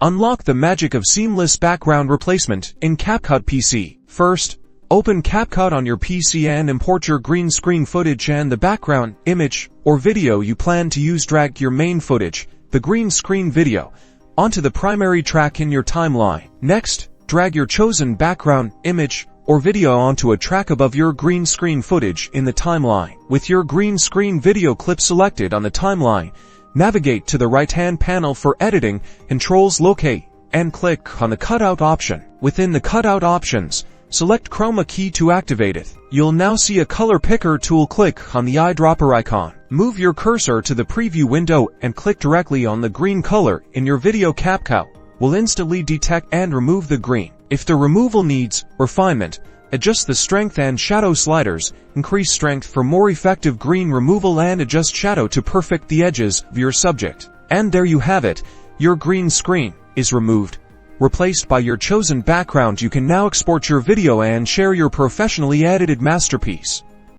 Unlock the magic of seamless background replacement in Capcut PC. First, open Capcut on your PC and import your green screen footage and the background, image, or video you plan to use. Drag your main footage, the green screen video, onto the primary track in your timeline. Next, drag your chosen background, image, or video onto a track above your green screen footage in the timeline. With your green screen video clip selected on the timeline, navigate to the right-hand panel for editing, controls locate, and click on the Cutout option. Within the Cutout options, select Chroma Key to activate it. You'll now see a color picker tool. Click on the eyedropper icon. Move your cursor to the preview window and click directly on the green color in your video. Capcut will instantly detect and remove the green. If the removal needs refinement, adjust the strength and shadow sliders, increase strength for more effective green removal and adjust shadow to perfect the edges of your subject. And there you have it, your green screen is removed, replaced by your chosen background. You can now export your video and share your professionally edited masterpiece.